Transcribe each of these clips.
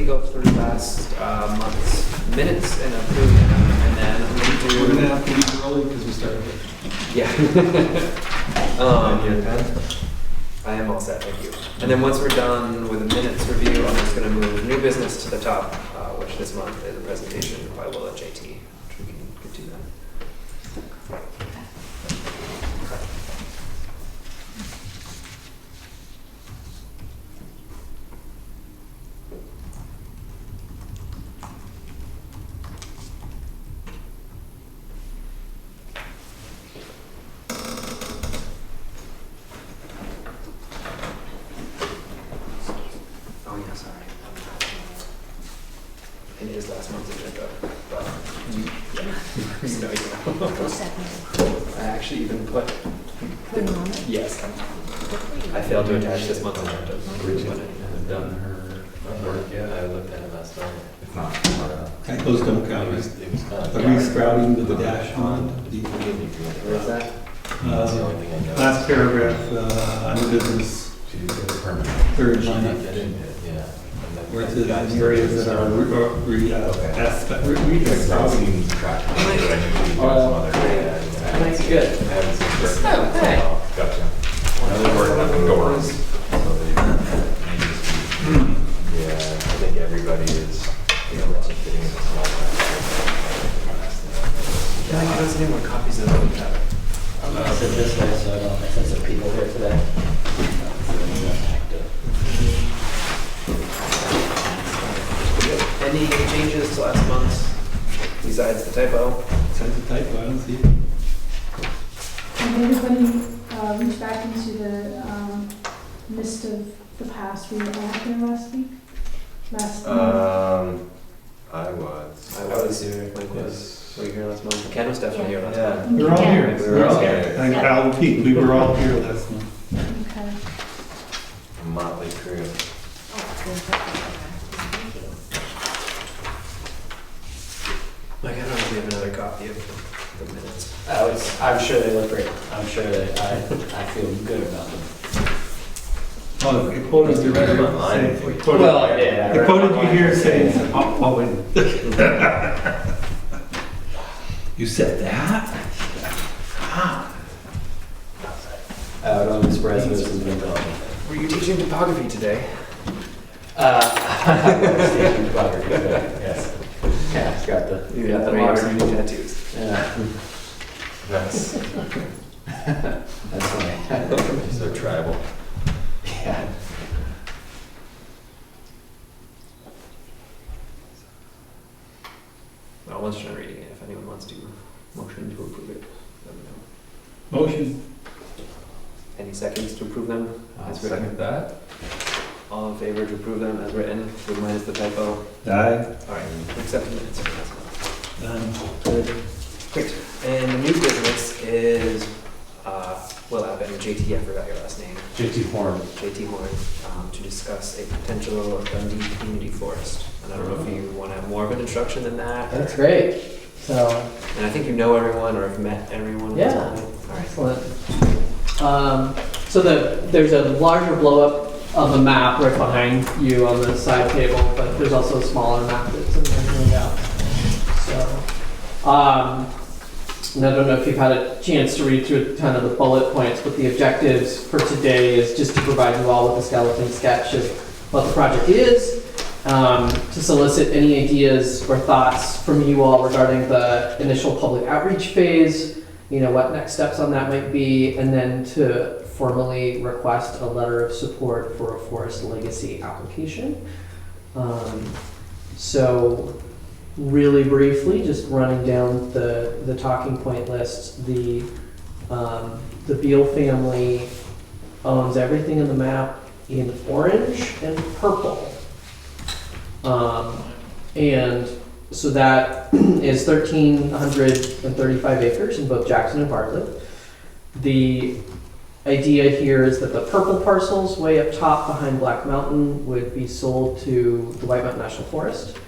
go through last month's minutes and approve them, and then I'm going to do... We're gonna have to leave early because we started late. Yeah. Your pen? I am all set, thank you. And then once we're done with the minutes review, I'm just going to move new business to the top, which this month is a presentation by Willa JT, which we can get to then. Oh yeah, sorry. It is last month's agenda, but no, you know. I actually even put. Yes, I failed to attach this month's agenda. Bridget hasn't done her work yet. I looked at it last night. It's not. Typos don't count. It was kind of. The resprouting with the dash on. Where is that? That's the only thing I know. Last paragraph, under business, She did get a permit. third She line did up. get it, yeah. And then- Where it says in areas that are resprouting. Track. I knew she was doing some other data. Nice, good. I haven't seen her. Oh, hey. Gotcha. Now they're working on doors. So they just, yeah, I think everybody is, you know, fitting in a small pack. Can I give us any more copies of the tab? I'm gonna sit this way so I don't make sense of people here today. Any changes to last month's besides the typo? Says a typo, I don't see it. Did everybody reach back into the list of the past we were all there last week? Last month? I was. I was here, Mike was. Were you here last month? Ken was definitely here last month. We were all here. We were all here. And Al Pete, we were all here last month. Okay. Motley crew. Mike, I don't know if we have another copy of the minutes. I'm sure they look great. I'm sure that I feel good about them. Oh, it quoted you Read them here online saying- before you- it quoted- Well, I did. I It read quoted them you here online. saying, oh, wait. You said that? Out on Express with some info. Were you teaching topography today? Station topography, yes. Yeah, it's got the, You got got the the modern. modern tattoos. Yeah, That's that's funny. so tribal. Yeah. I'll once try reading it if anyone wants to motion to approve it. Let me know. Motion. Any seconds to approve them? I'll As written? second that. All in favor to approve them as written, with minus the typo? Aye. Alright, accept the minutes for last month. Done. Great. And the new business is, Will Abbott and JT, I forgot your last name. JT Horn. JT Horn, to discuss a potential Dundee community forest. And I don't know if you want to have more of an introduction than that. That's great. So, And I think you know everyone or have met everyone. at this Yeah. point. All right. excellent. So there's a larger blow up of a map right behind you on the side table, but there's also a smaller map that's in there no doubt. So, and I don't know if you've had a chance to read through kind of the bullet points, but the objectives for today is just to provide you all with a skeleton sketch of what the project is, to solicit any ideas or thoughts from you all regarding the initial public outreach phase, you know, what next steps on that might be, and then to formally request a letter of support for a forest legacy application. So really briefly, just running down the talking point list, the Beal family owns everything in the map in orange and purple. And so that is 1,335 acres in both Jackson and Bartlett. The idea here is that the purple parcels way up top behind Black Mountain would be sold to the White Mountain National Forest.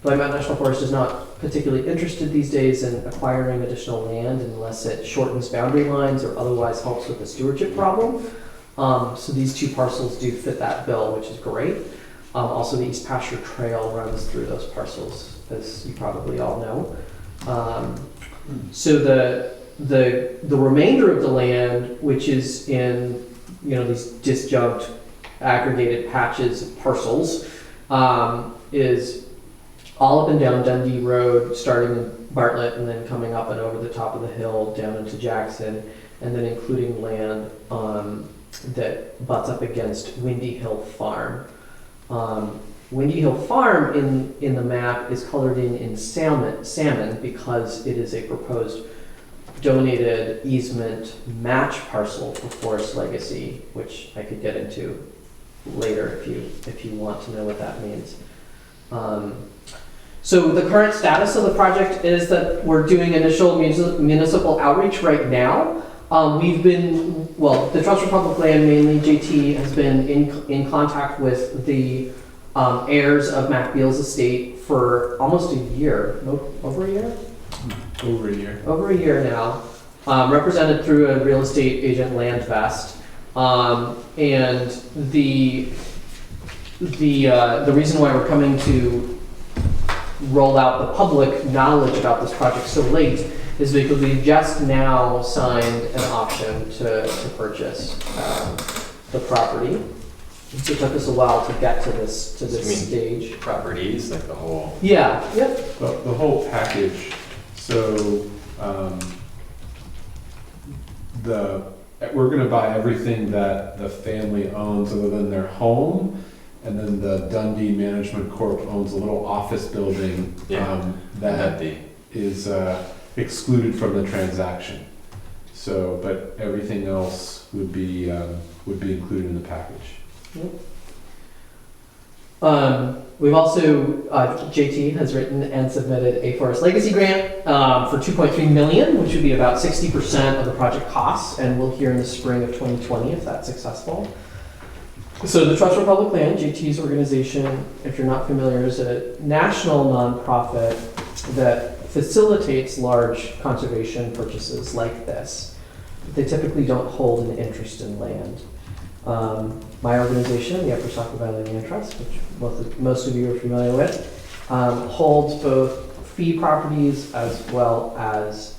The White Mountain National Forest is not particularly interested these days in acquiring additional land unless it shortens boundary lines or otherwise helps with the stewardship problem. So these two parcels do fit that bill, which is great. Also, the East Pasture Trail runs through those parcels, as you probably all know. So the remainder of the land, which is in, these disjunct aggregated patches, parcels, is all up and down Dundee Road, starting in Bartlett and then coming up and over the top of the hill down into Jackson, and then including land that butts up against Windy Hill Farm. Windy Hill Farm in the map is colored in salmon because it is a proposed donated easement match parcel for Forest Legacy, which I could get into later if you want to know what that means. So the current status of the project is that we're doing initial municipal outreach right now. The Trust for Public Land, mainly JT, has been in contact with the heirs of Mac Beal's estate for almost a year. Over a year? Over a year. Over a year now, represented through a real estate agent, Landvest. And the reason why we're coming to roll out the public knowledge about this project so late is because we just now signed an option to purchase the property. It took us a while to get to this stage. Properties, like the whole. Yeah. Yep. The whole package, so, we're gonna buy everything that the family owns other than their home, and then the Dundee Management Corp owns a little office building, that is, excluded from the transaction. So, but everything else would be included in the package. We've also, JT has written and submitted a Forest Legacy grant for $2.3 million, which would be about 60% of the project costs, and we'll hear in the spring of 2020 if that's successful. So the Trust for Public Land, JT's organization, if you're not familiar, is a national nonprofit that facilitates large conservation purchases like this. They typically don't hold an interest in land. My organization, the Upper Saco Valley Land Trust, which most of you are familiar with, holds both fee properties as well as,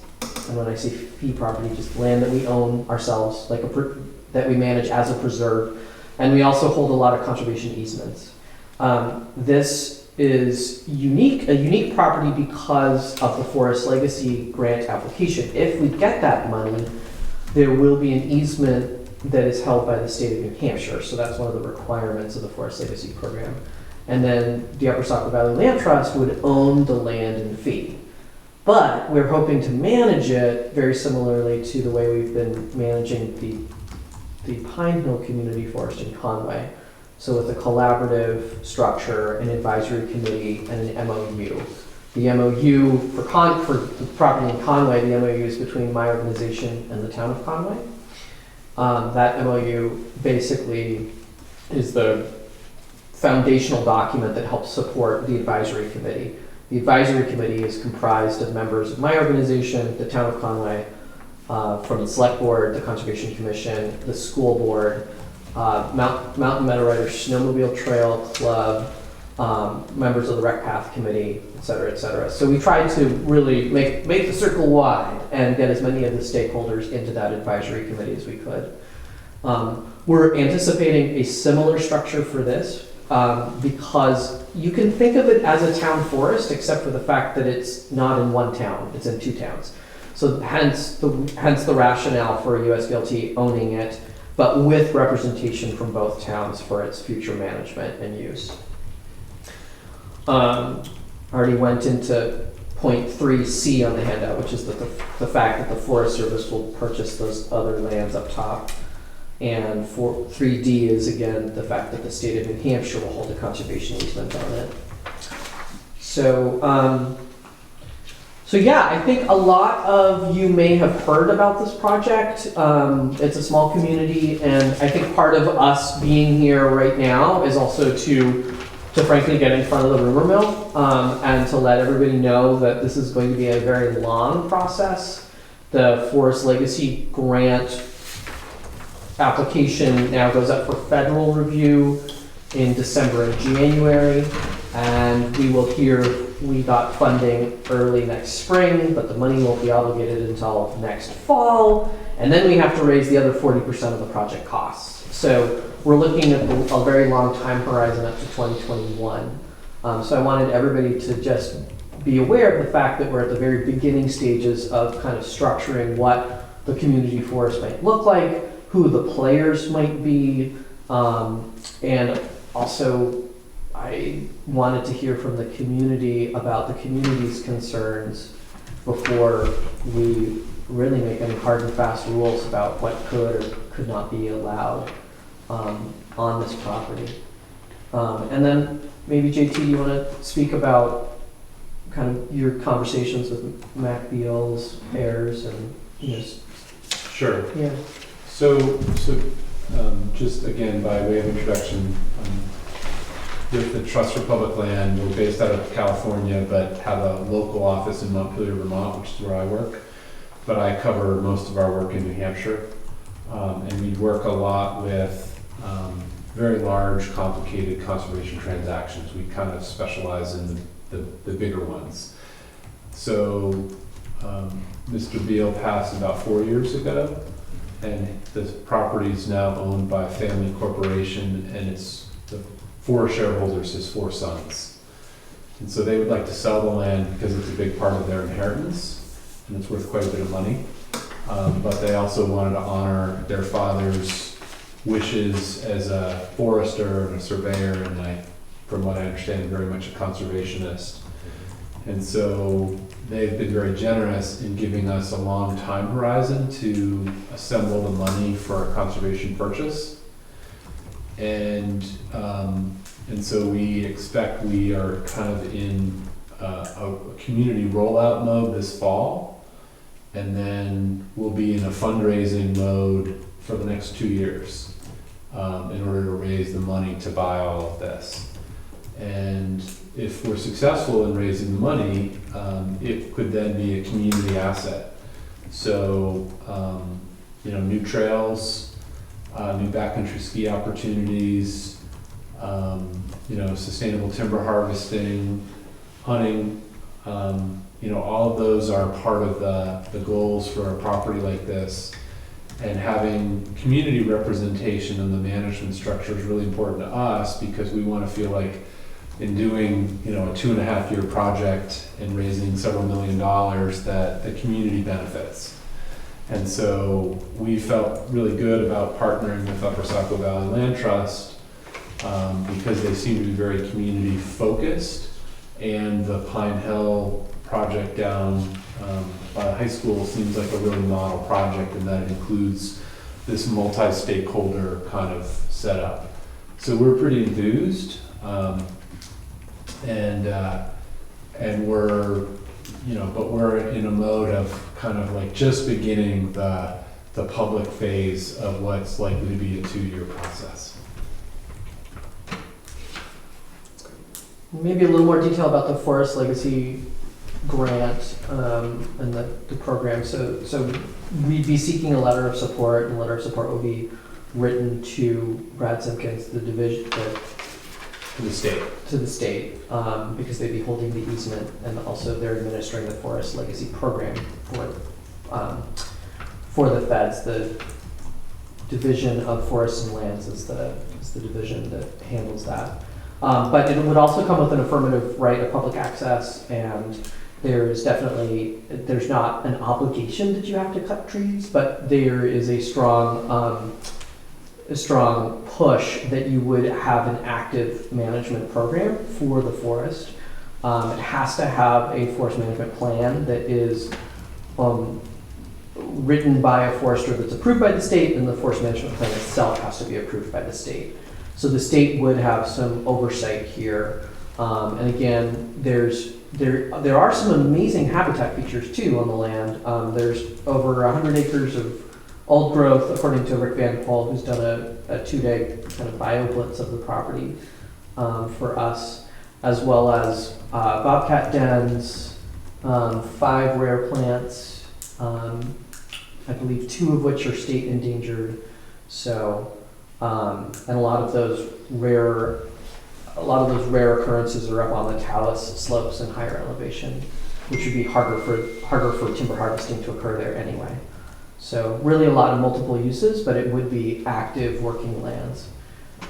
and when I say fee property, just land that we own ourselves, that we manage as a preserve, and we also hold a lot of conservation easements. This is a unique property because of the Forest Legacy grant application. If we get that money, there will be an easement that is held by the state of New Hampshire. So that's one of the requirements of the Forest Legacy program. And then the Upper Saco Valley Land Trust would own the land and fee. But we're hoping to manage it very similarly to the way we've been managing the Pine Hill Community Forest in Conway. So with a collaborative structure, an advisory committee, and an MOU. The MOU for the property in Conway, the MOU is between my organization and the town of Conway. That MOU basically is the foundational document that helps support the advisory committee. The advisory committee is comprised of members of my organization, the town of Conway, from the select board, the Conservation Commission, the school board, Mountain Meadow Riders Snowmobile Trail Club, members of the Rec Path Committee, et cetera, et cetera. So we tried to really make the circle wide and get as many of the stakeholders into that advisory committee as we could. We're anticipating a similar structure for this because you can think of it as a town forest, except for the fact that it's not in one town, it's in two towns. So hence the rationale for USVLT owning it, but with representation from both towns for its future management and use. Already went into point 3C on the handout, which is the fact that the Forest Service will purchase those other lands up top. And 3D is again the fact that the state of New Hampshire will hold a conservation easement on it. So yeah, I think a lot of you may have heard about this project. It's a small community, and I think part of us being here right now is also to frankly get in front of the rumor mill and to let everybody know that this is going to be a very long process. The Forest Legacy grant application now goes up for federal review in December and January, and we will hear we got funding early next spring, but the money won't be obligated until next fall, and then we have to raise the other 40% of the project costs. So we're looking at a very long time horizon up to 2021. So I wanted everybody to just be aware of the fact that we're at the very beginning stages of kind of structuring what the community forest might look like, who the players might be, and also I wanted to hear from the community about the community's concerns before we really make any hard and fast rules about what could or could not be allowed on this property. And then maybe JT, do you want to speak about kind of your conversations with Mac Beals, Ayers, and Sure. yeah. So just again, by way of introduction, with the Trust for Public Land, we're based out of California, but have a local office in Montpelier, Vermont, which is where I work. But I cover most of our work in New Hampshire. And we work a lot with very large, complicated conservation transactions. We kind of specialize in the bigger ones. So Mr. Beal passed about 4 years ago, and the property is now owned by a family corporation, and it's the 4 shareholders, his 4 sons. And so they would like to sell the land because it's a big part of their inheritance, and it's worth quite a bit of money. But they also wanted to honor their father's wishes as a forester and a surveyor, and from what I understand, very much a conservationist. And so they've been very generous in giving us a long time horizon to assemble the money for a conservation purchase. And so we expect we are kind of in a community rollout mode this fall, and then we'll be in a fundraising mode for the next 2 years in order to raise the money to buy all of this. And if we're successful in raising the money, it could then be a community asset. So, new trails, new backcountry ski opportunities, sustainable timber harvesting, hunting, all of those are part of the goals for a property like this. And having community representation in the management structure is really important to us, because we want to feel like in doing, a 2.5-year project and raising several $1 million that the community benefits. And so we felt really good about partnering with Upper Saco Valley Land Trust because they seem to be very community focused, and the Pine Hill project down by the high school seems like a really model project in that it includes this multi-stakeholder kind of setup. So we're pretty enthused. And we're, but we're in a mode of kind of like just beginning the public phase of what's likely to be a 2-year process. Maybe a little more detail about the Forest Legacy grant and the program. So we'd be seeking a letter of support, and the letter of support will be written to Brad Simpkins, the division, To the state. because they'd be holding the easement, and also they're administering the Forest Legacy program for the feds. The Division of Forests and Lands is the division that handles that. But it would also come with an affirmative right of public access, and there's not an obligation that you have to cut trees, but there is a strong push that you would have an active management program for the forest. It has to have a forest management plan that is written by a forester that's approved by the state, and the forest management plan itself has to be approved by the state. So the state would have some oversight here. And again, there are some amazing habitat features too on the land. There's over 100 acres of old growth, according to Rick Van Pol, who's done a 2-day kind of bio-blitz of the property for us, as well as bobcat dens, 5 rare plants, I believe 2 of which are state endangered. So And a lot of those rare occurrences are up on the talus slopes and higher elevation, which would be harder for timber harvesting to occur there anyway. So really a lot of multiple uses, but it would be active working lands.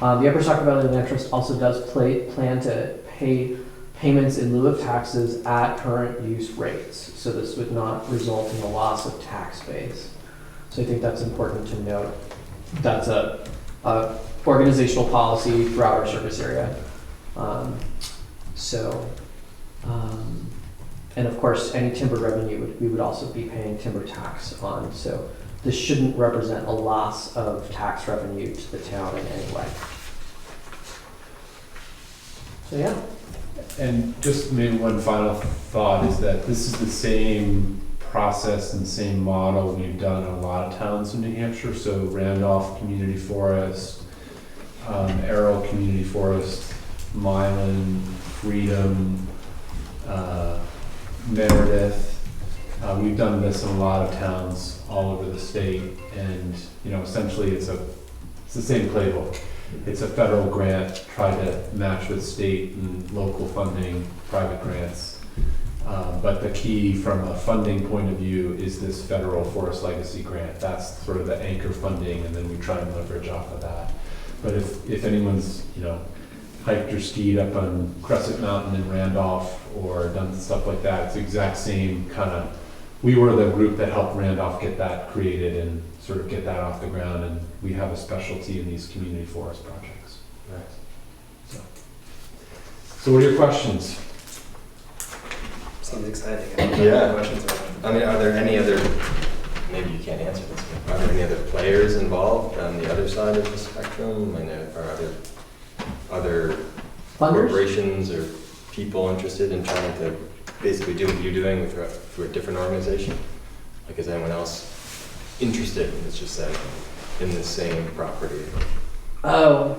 The Upper Saco Valley Land Trust also does plan to pay payments in lieu of taxes at current use rates. So this would not result in the loss of tax base. So I think that's important to note. That's a organizational policy throughout our service area. And of course, any timber revenue we would also be paying timber tax on. So this shouldn't represent a loss of tax revenue to the town in any way. So yeah. And just maybe one final thought is that this is the same process and same model we've done in a lot of towns in New Hampshire. So Randolph Community Forest, Errol Community Forest, Milan, Freedom, Meredith. We've done this in a lot of towns all over the state, and essentially it's the same playbook. It's a federal grant, try to match with state and local funding, private grants. But the key from a funding point of view is this federal Forest Legacy Grant. That's sort of the anchor funding, and then we try and leverage off of that. But if anyone's hiked or skied up on Crescent Mountain in Randolph or done stuff like that, it's the exact same kind of. We were the group that helped Randolph get that created and sort of get that off the ground, and we have a specialty in these community forest projects. Right. So what are your questions? Seems exciting. Yeah. Questions? I mean, are there any other, maybe you can't answer this, but are there any other players involved on the other side of the spectrum? I know, are there other Funders? corporations or people interested in trying to basically do what you're doing for a different organization? Like, is anyone else interested, let's just say, in the same property? Oh,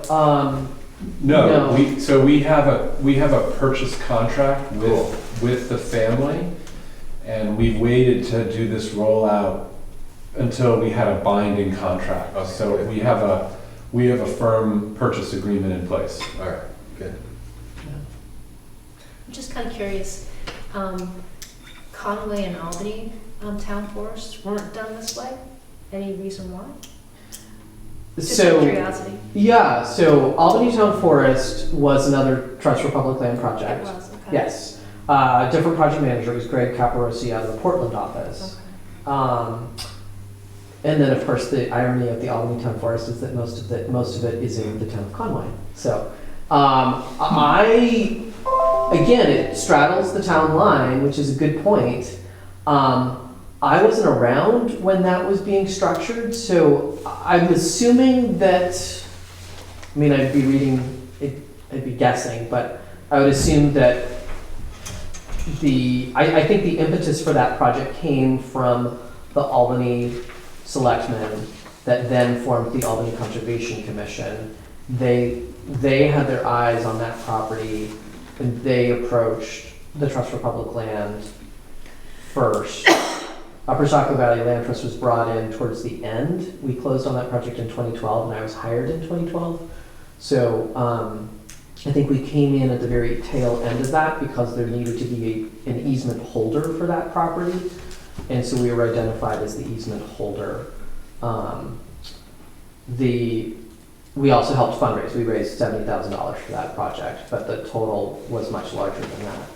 No, No. we have a purchase contract with the family, and we've waited to do this rollout until we had a binding contract. Okay, So good. we have a firm purchase agreement in place. All right, good. I'm just kind of curious, Conway and Albany town forests weren't done this way? Any reason why? Just out of so curiosity. yeah, so Albany Town Forest was another Trust for Public Land It project. was, okay. Yes, different project manager was Greg Caparosi out of the Portland office. Okay. And then, of course, the irony of the Albany Town Forest is that most of it is in the town of Conway. So, again, it straddles the town line, which is a good point. I wasn't around when that was being structured, so I'm assuming that, I'd be guessing, but I would assume that I think the impetus for that project came from the Albany selectmen that then formed the Albany Conservation Commission. They had their eyes on that property, and they approached the Trust for Public Land first. Upper Saco Valley Land Trust was brought in towards the end. We closed on that project in 2012, and I was hired in 2012. So I think we came in at the very tail end of that because there needed to be an easement holder for that property. And so we were identified as the easement holder. We also helped fundraise. We raised $70,000 for that project, but the total was much larger than that.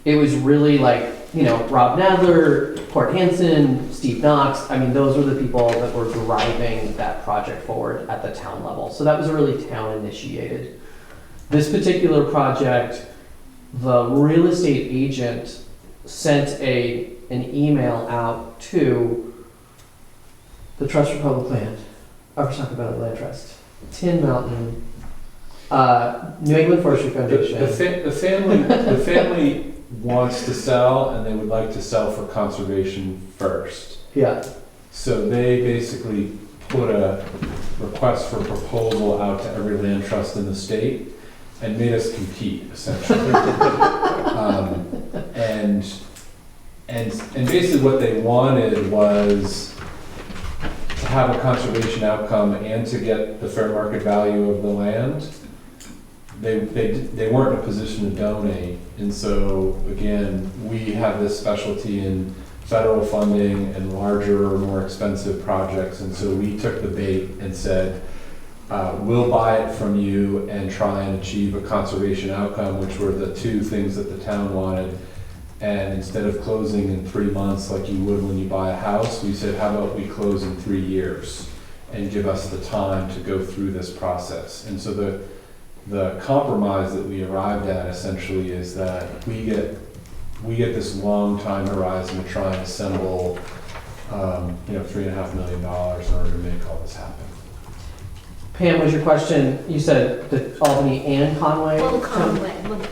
It was really Rob Nadler, Port Hansen, Steve Knox. Those were the people that were driving that project forward at the town level. So that was really town initiated. This particular project, the real estate agent sent an email out to the Trust for Public Land, Upper Saco Valley Land Trust, Tin Mountain, New England Forestry Foundation. The family wants to sell, and they would like to sell for conservation first. Yeah. So they basically put a request for proposal out to every land trust in the state and made us compete, essentially. And basically what they wanted was to have a conservation outcome and to get the fair market value of the land, they weren't in a position to donate. And so, again, we have this specialty in federal funding and larger, more expensive projects. And so we took the bait and said, we'll buy it from you and try and achieve a conservation outcome, which were the two things that the town wanted. And instead of closing in 3 months like you would when you buy a house, we said, how about we close in 3 years and give us the time to go through this process? And so the compromise that we arrived at essentially is that we get this long time horizon to try and assemble, $3.5 million in order to make all this happen. Pam, was your question, you said that Albany and Conway? Well,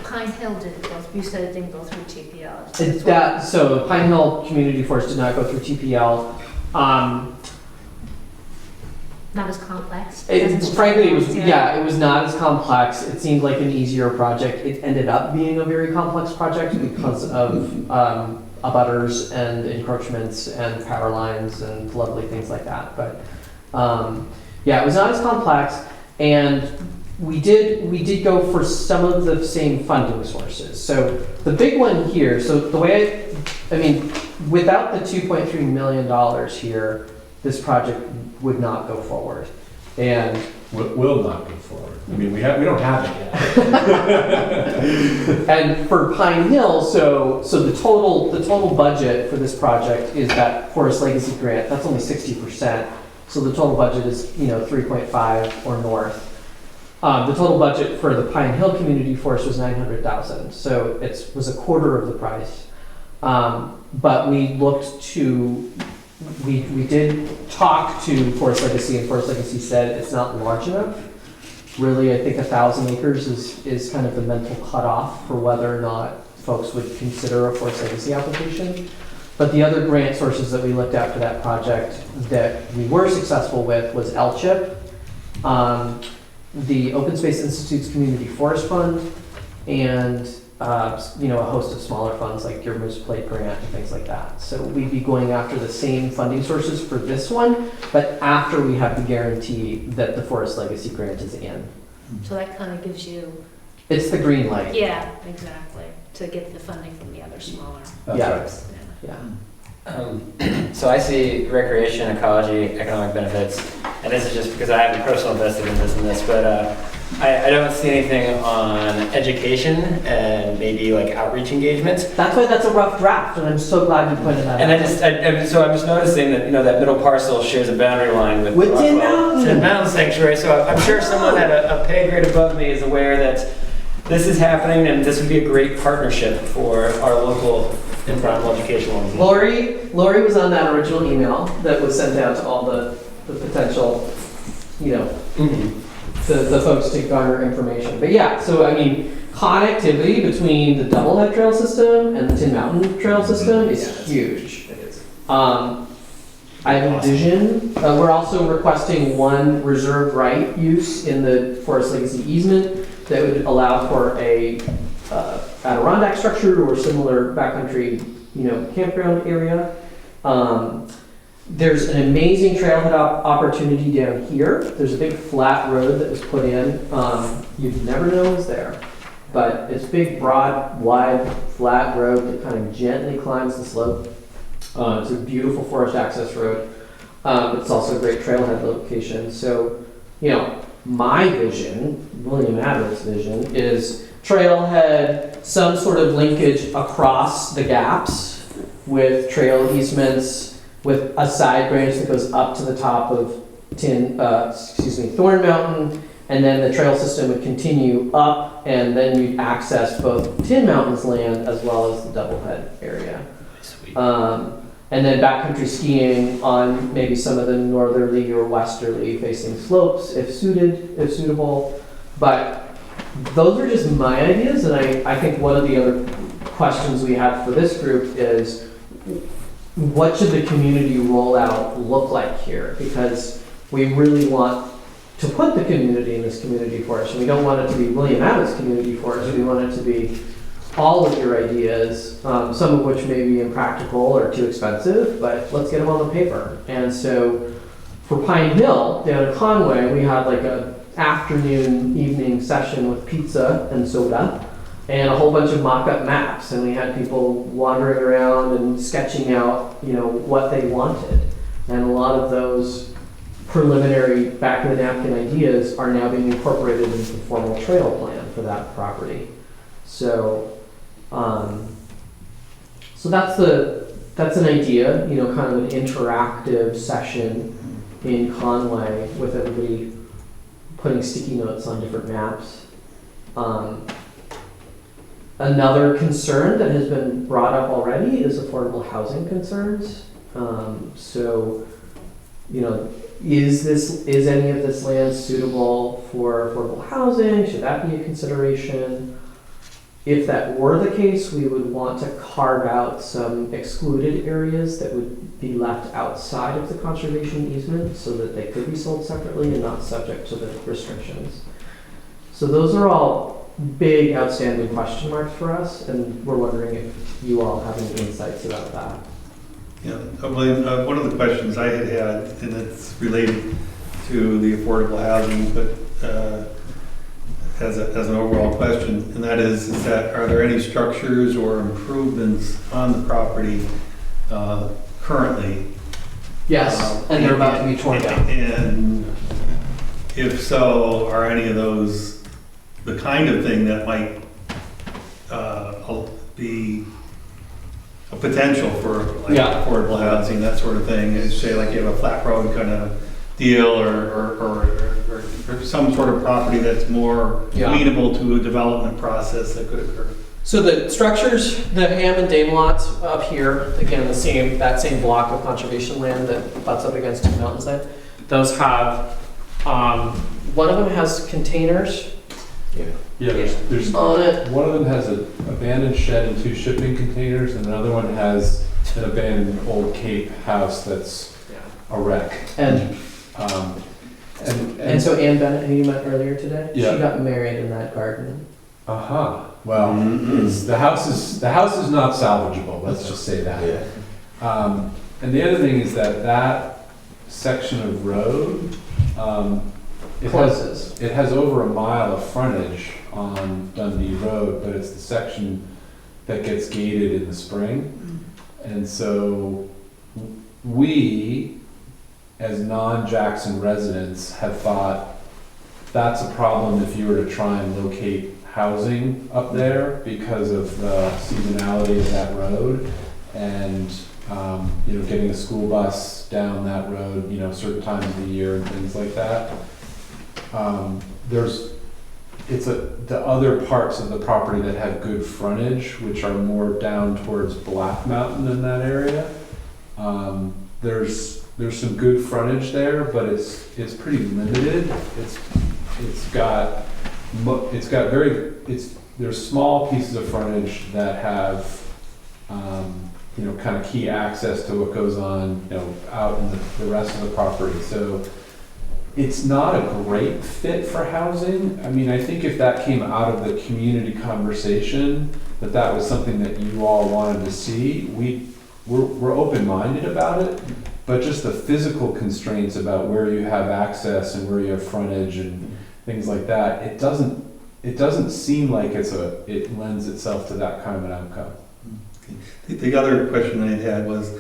Pine Hill didn't go, you said it didn't go through TPL. So Pine Hill Community Forest did not go through TPL. Not as complex. Frankly, it was it was not as complex. It seemed like an easier project. It ended up being a very complex project because of abutters and encroachments and power lines and lovely things like that. But it was not as complex, and we did go for some of the same funding sources. So the big one here. So the way without the $2.3 million here, this project would not go forward, and will not go forward. I mean, we don't have it yet. And for Pine Hill, so the total budget for this project is that Forest Legacy grant. That's only 60%. So the total budget is 3.5 or north. The total budget for the Pine Hill Community Forest was $900,000. So it was a quarter of the price. But we looked to. We did talk to Forest Legacy, and Forest Legacy said it's not large enough. Really, I think 1,000 acres is kind of the mental cutoff for whether or not folks would consider a Forest Legacy application. But the other grant sources that we looked at for that project that we were successful with was LCHIP, the Open Space Institute's Community Forest Fund, and a host of smaller funds like your Moose Plate grant and things like that. So we'd be going after the same funding sources for this one, but after we have the guarantee that the Forest Legacy grant is in. So that kind of gives you, It's the green light. yeah, exactly, to get the funding from the other smaller. That's Yeah. Yeah. So I see recreation, ecology, economic benefits, and this is just because I have a personal vested in this, but I don't see anything on education and maybe like outreach engagements. That's why that's a rough draft, and I'm so glad you pointed that And out. so I'm just noticing that that middle parcel shares a boundary line with Tin Rockwell Mountain. Tin Mountain Sanctuary. So I'm sure someone at a pay grade above me is aware that this is happening, and this would be a great partnership for our local environmental education ones. Lori was on that original email that was sent out to all the potential, the folks to garner information. But yeah, so connectivity between the Doublehead Trail System and the Tin Mountain Trail System is huge. It is. I have a vision. We're also requesting one reserved right use in the Forest Legacy easement that would allow for a Adirondack structure or similar backcountry, campground area. There's an amazing trailhead opportunity down here. There's a big flat road that was put in. You'd never know it was there, but it's big, broad, wide, flat road that kind of gently climbs the slope. It's a beautiful forest access road. It's also a great trailhead location. So, my vision, William Abbott's vision, is trailhead, some sort of linkage across the gaps with trail easements, with a side branch that goes up to the top of Thorn Mountain, and then the trail system would continue up, and then you'd access both Tin Mountain's land as well as the Doublehead area. Sweet. And then backcountry skiing on maybe some of the northerly or westerly facing slopes if suitable. But those are just my ideas, and I think one of the other questions we have for this group is what should the community rollout look like here? Because we really want to put the community in this community forest. And we don't want it to be William Abbott's community forest. We want it to be all of your ideas, some of which may be impractical or too expensive, but let's get them on the paper. And so for Pine Hill down at Conway, we had like a afternoon, evening session with pizza and soda and a whole bunch of mock-up maps, and we had people wandering around and sketching out, what they wanted. And a lot of those preliminary back-of-the-napkin ideas are now being incorporated into the formal trail plan for that property. So, so that's an idea, kind of an interactive session in Conway with everybody putting sticky notes on different maps. Another concern that has been brought up already is affordable housing concerns. Is any of this land suitable for affordable housing? Should that be a consideration? If that were the case, we would want to carve out some excluded areas that would be left outside of the conservation easement so that they could be sold separately and not subject to the restrictions. So those are all big outstanding question marks for us, and we're wondering if you all have any insights about that. Yeah, one of the questions I had, and it's related to the affordable housing, but as an overall question, and that is that are there any structures or improvements on the property currently? Yes, and they're about to be torn down. And if so, are any of those the kind of thing that might be a potential for affordable housing, that sort of thing? Is say like you have a flat road kind of deal, or some sort of property that's more amenable to a development process that could occur. So the structures, the Ham and Dame lots up here, again, that same block of conservation land that butts up against Two Mountains there, those have, one of them has containers. Yeah, there's On it. one of them has an abandoned shed and 2 shipping containers, and another one has an abandoned old Cape house that's a wreck. And And so Ann Bennett, who you met earlier today, Yeah. she got married in that garden. Well, the house is not salvageable. Let's just say that. Yeah. And the other thing is that section of road, it has over a mile of frontage on Dundee Road, but it's the section that gets gated in the spring. And so we, as non-Jackson residents, have thought that's a problem if you were to try and locate housing up there because of the seasonality of that road and getting a school bus down that road, certain times of the year and things like that. The other parts of the property that have good frontage, which are more down towards Black Mountain in that area. There's some good frontage there, but it's pretty limited. There's small pieces of frontage that have kind of key access to what goes on out in the rest of the property. So it's not a great fit for housing. I mean, I think if that came out of the community conversation, that was something that you all wanted to see, we're open-minded about it, but just the physical constraints about where you have access and where you have frontage and things like that, it doesn't seem like it lends itself to that kind of an outcome. The other question I had was,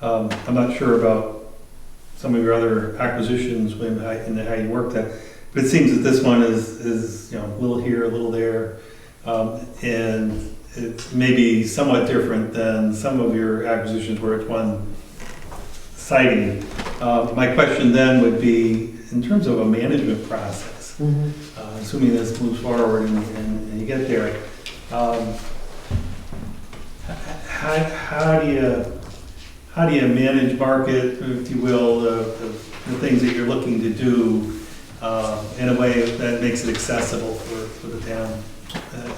I'm not sure about some of your other acquisitions and how you worked that, but it seems that this one is a little here, a little there, and it may be somewhat different than some of your acquisitions where it's one siting. My question then would be, in terms of a management process, assuming this moves forward and you get there, how do you manage, market, if you will, the things that you're looking to do in a way that makes it accessible for the town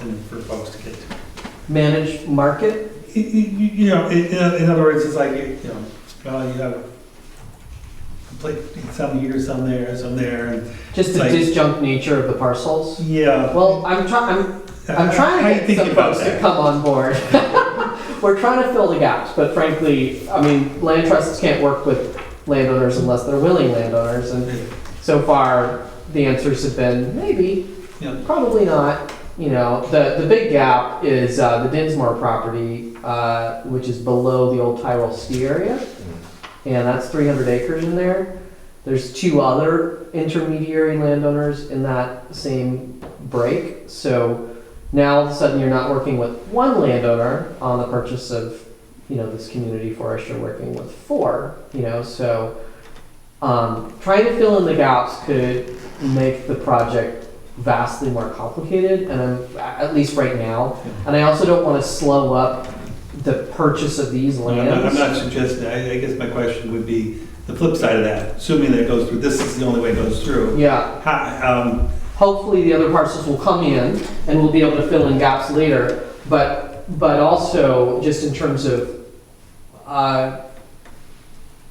and for folks to get to? Manage, market? In other words, it's like, you have some here, some there, and Just the like, disjunct nature of the parcels? yeah. Well, I'm trying to get some folks to come on board. We're trying to fill the gaps, but frankly, I mean, land trusts can't work with landowners unless they're willing landowners. And so far, the answers have been maybe, Yeah. probably not. You know, the big gap is the Dinsmore property, which is below the old Tyrol ski area. And that's 300 acres in there. There's 2 other intermediary landowners in that same break. So now all of a sudden you're not working with one landowner on the purchase of, you know, this community forest, you're working with 4, you know, so trying to fill in the gaps could make the project vastly more complicated, and at least right now. And I also don't want to slow up the purchase of these lands. I'm not suggesting, I guess my question would be the flip side of that, assuming that it goes through, this is the only way it goes through. Yeah. Hopefully the other parcels will come in and we'll be able to fill in gaps later. But also just in terms of a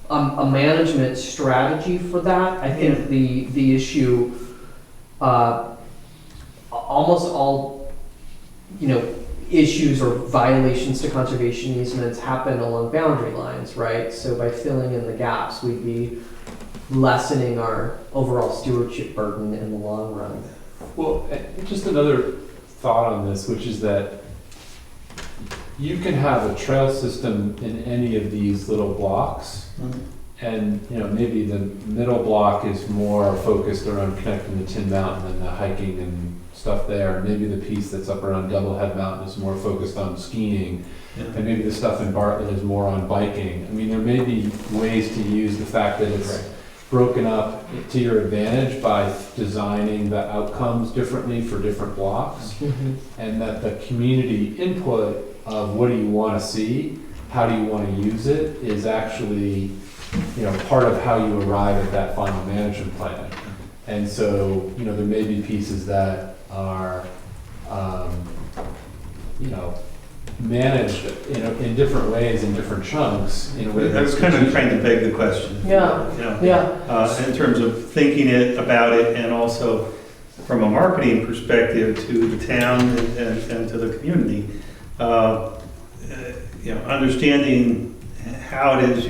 management strategy for that, I think the issue, almost all, you know, issues or violations to conservation easements happen along boundary lines, right? So by filling in the gaps, we'd be lessening our overall stewardship burden in the long run. Well, just another thought on this, which is that you can have a trail system in any of these little blocks. And, you know, maybe the middle block is more focused around connecting to Tin Mountain and the hiking and stuff there. Maybe the piece that's up around Doublehead Mountain is more focused on skiing. And maybe the stuff in Bartlett is more on biking. I mean, there may be ways to use the fact that it's broken up to your advantage by designing the outcomes differently for different blocks. And that the community input of what do you want to see, how do you want to use it, is actually, you know, part of how you arrive at that final management plan. And so, you know, there may be pieces that are, you know, managed in different ways, in different chunks, in a way. I was kind of trying to beg the question. Yeah. You know, Yeah. in terms of thinking about it, and also from a marketing perspective to the town and to the community. You know, understanding how it is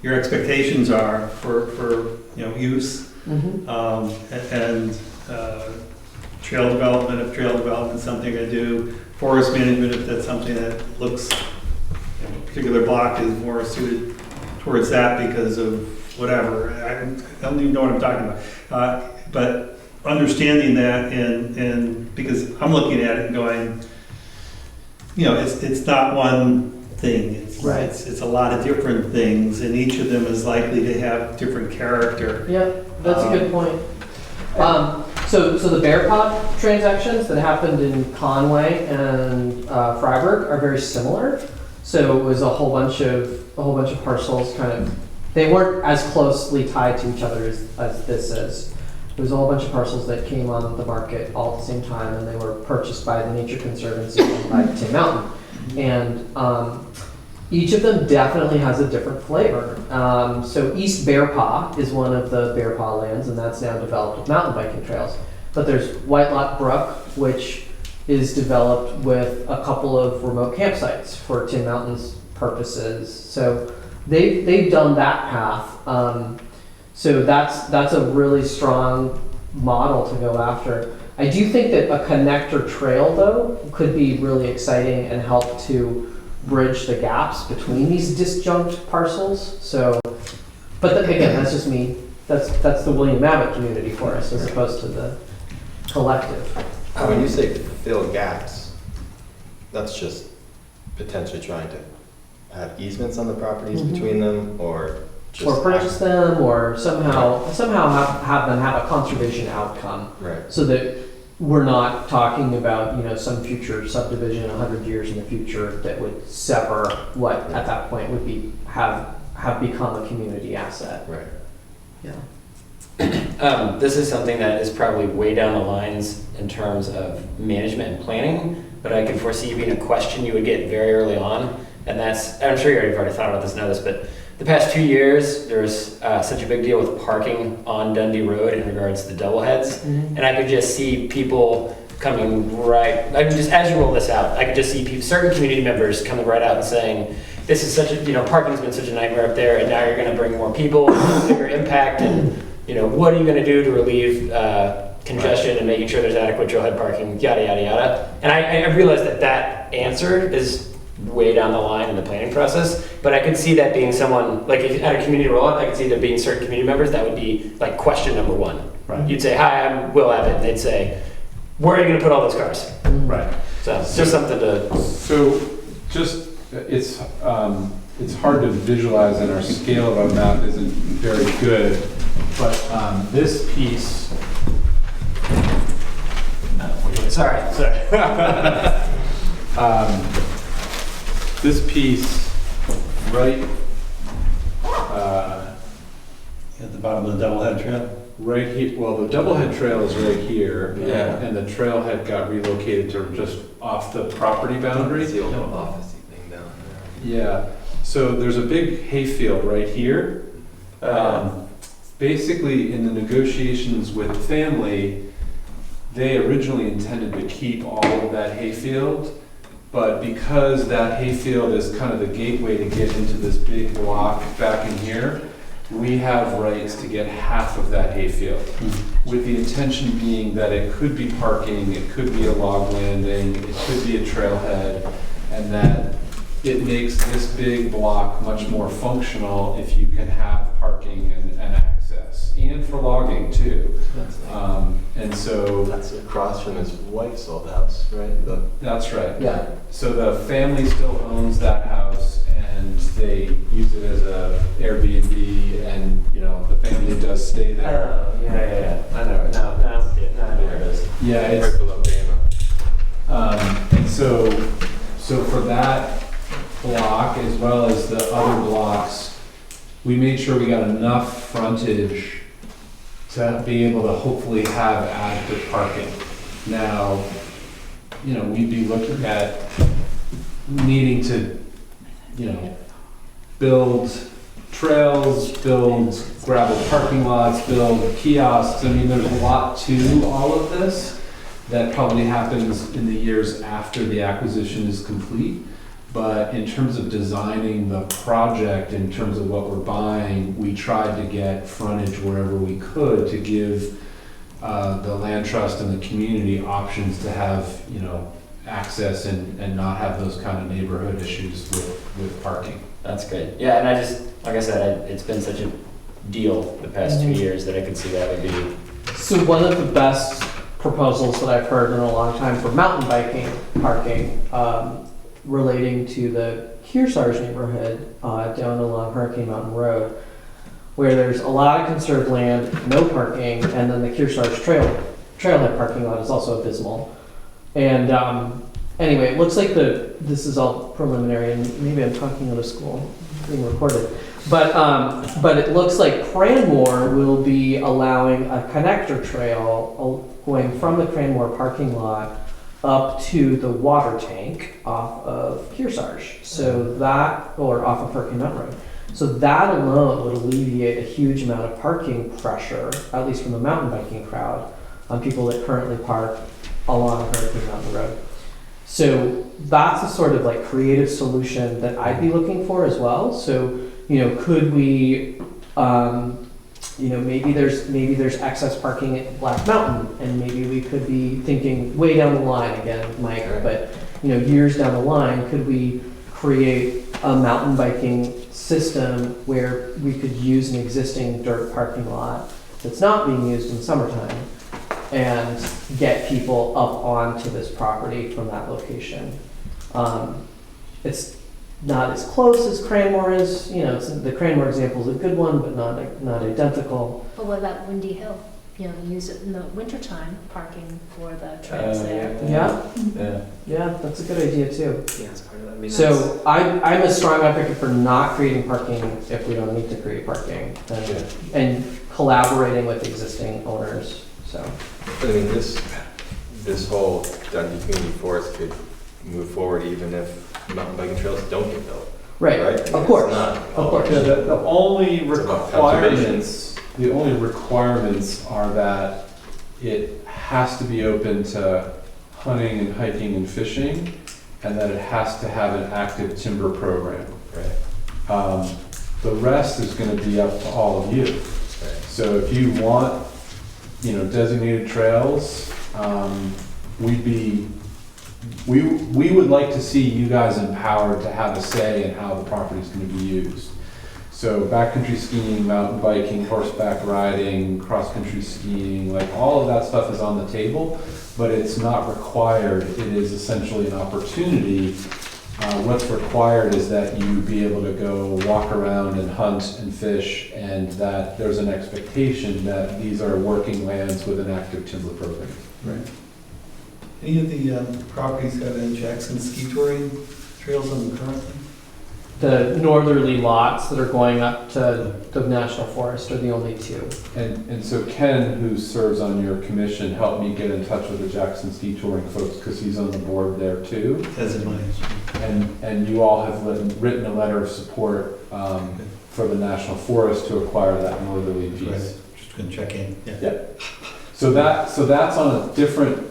your expectations are for you know, use, and trail development, if trail development is something I do, forest management, if that's something that looks, you know, a particular block is more suited towards that because of whatever. I don't even know what I'm talking about. But understanding that, and because I'm looking at it and going, you know, it's not one thing. It's a lot of different things, and each of them is likely to have different character. Yeah, that's a good point. So the Bear Pod transactions that happened in Conway and Freiburg are very similar. So it was a whole bunch of parcels, kind of. They weren't as closely tied to each other as this is. There was a whole bunch of parcels that came on the market all at the same time, and they were purchased by the Nature Conservancy and by Tin Mountain. And each of them definitely has a different flavor. So East Bear Paw is one of the Bear Paw lands, and that's now developed with mountain biking trails. But there's White Lot Brook, which is developed with a couple of remote campsites for Tin Mountain's purposes. So they've done that path. So that's a really strong model to go after. I do think that a connector trail, though, could be really exciting and help to bridge the gaps between these disjunct parcels. So, but again, that's just me. That's the William Abbott community for us, as opposed to the collective. When you say fill gaps, that's just potentially trying to have easements on the properties between them, or just Or purchase them, or somehow have them have a conservation outcome. Right. So that we're not talking about, you know, some future subdivision 100 years in the future that would sever what at that point would be have become a community asset. Right. Yeah. This is something that is probably way down the lines in terms of management and planning, but I can foresee being a question you would get very early on, and that's, I'm sure you've already thought about this and know this, but the past 2 years, there's such a big deal with parking on Dundee Road in regards to the doubleheads, and I could just see people coming right, I mean, just as you roll this out, I could just see certain community members coming right out and saying, this is such a, parking's been such a nightmare up there, and now you're gonna bring more people, bigger impact, and, what are you gonna do to relieve congestion and making sure there's adequate trailhead parking, yada, yada, yada. And I realize that answer is way down the line in the planning process, but I could see that being someone, like if at a community rollout, I could see there being certain community members, that would be like question number one. Right. You'd say, hi, I'm Will Abbott, and they'd say, where are you gonna put all those cars? Right. So just something to, So just, it's hard to visualize, and our scale of our map isn't very good, but this piece, sorry. this piece right, At the bottom of the Doublehead Trail. right here, well, the Doublehead Trail is right here. Yeah. And the trailhead got relocated to just off the property boundary. It's the old office thing down Yeah, so there's a big hayfield right here. Basically, in the negotiations with the family, they originally intended to keep all of that hayfield, but because that hayfield is kind of the gateway to get into this big block back in here, we have rights to get half of that hayfield, with the intention being that it could be parking, it could be a log landing, it could be a trailhead, and that it makes this big block much more functional if you can have parking and access, and for logging too. And so, That's across from his wife's old house, right? that's right. Yeah. So the family still owns that house, and they use it as a Airbnb, and, the family does stay there. Oh, yeah. I know it now. There it is. Yeah, Right it's, below Bama. and so for that block, as well as the other blocks, we made sure we got enough frontage to be able to hopefully have adequate parking. Now, we'd be looking at needing to, build trails, build gravel parking lots, build kiosks. I mean, there's a lot to all of this that probably happens in the years after the acquisition is complete. But in terms of designing the project, in terms of what we're buying, we tried to get frontage wherever we could to give the land trust and the community options to have, access and not have those kind of neighborhood issues with parking. That's good. Yeah, and I just, like I said, it's been such a deal the past 2 years that I could see that would be. So one of the best proposals that I've heard in a long time for mountain biking parking, relating to the Kearsarge neighborhood down along Hurricane Mountain Road, where there's a lot of conserved land, no parking, and then the Kearsarge trailhead parking lot is also abysmal. And anyway, it looks like this is all preliminary, and maybe I'm talking out of school, being recorded. But it looks like Cranmore will be allowing a connector trail going from the Cranmore parking lot up to the water tank off of Kearsarge. So that, or off of Hurricane Mountain Road. So that alone would alleviate a huge amount of parking pressure, at least from the mountain biking crowd, on people that currently park along Hurricane Mountain Road. So that's a sort of like creative solution that I'd be looking for as well. So, could we, maybe there's excess parking at Black Mountain, and maybe we could be thinking way down the line again, Mike, but, years down the line, could we create a mountain biking system where we could use an existing dirt parking lot that's not being used in summertime and get people up onto this property from that location? It's not as close as Cranmore is, the Cranmore example is a good one, but not identical. But what about Windy Hill? Use it in the wintertime, parking for the trails there. Yeah, that's a good idea too. Yeah, it's part of that. I mean, So I'm a strong advocate for not creating parking if we don't need to create parking, and collaborating with existing owners, so. But I mean, this whole Dundee Community Forest could move forward even if mountain biking trails don't get built. Right, Right? I mean, of course, it's not of course. Yeah, the only It's about requirements are that it has to be open to hunting and hiking and fishing, and that it has to have an active timber program. Right. The rest is gonna be up to all of you. Right. So if you want, designated trails, we would like to see you guys empowered to have a say in how the property is gonna be used. So backcountry skiing, mountain biking, horseback riding, cross-country skiing, like all of that stuff is on the table, but it's not required. It is essentially an opportunity. What's required is that you be able to go walk around and hunt and fish, and that there's an expectation that these are working lands with an active timber program. Right. Any of the properties have any Jackson ski touring trails on them currently? The northerly lots that are going up to the National Forest are the only two. And so Ken, who serves on your commission, helped me get in touch with the Jackson Ski Touring folks, because he's on the board there too. As in mine. And you all have written a letter of support for the National Forest to acquire that northerly piece. Right. Just gonna check in. Yeah. So that's on a different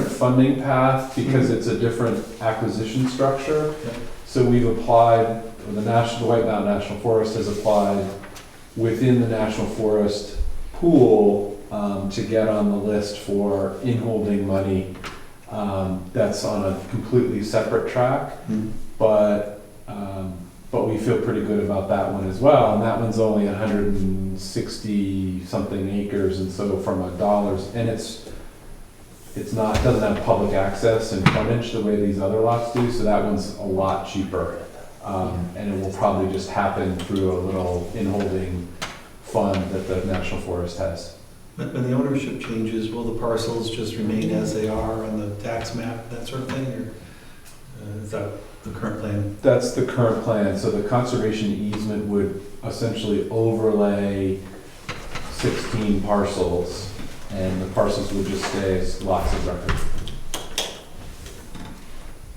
funding path, because it's a different acquisition structure. Yeah. So we've applied, the White Mountain National Forest has applied within the National Forest pool to get on the list for in-holding money. That's on a completely separate track, but we feel pretty good about that one as well. And that one's only 160 something acres, and so from a dollars, and it doesn't have public access and frontage the way these other lots do, so that one's a lot cheaper. And it will probably just happen through a little in-holding fund that the National Forest has. When the ownership changes, will the parcels just remain as they are on the tax map, that sort of thing, or is that the current plan? That's the current plan. So the conservation easement would essentially overlay 16 parcels, and the parcels would just stay as lots of record.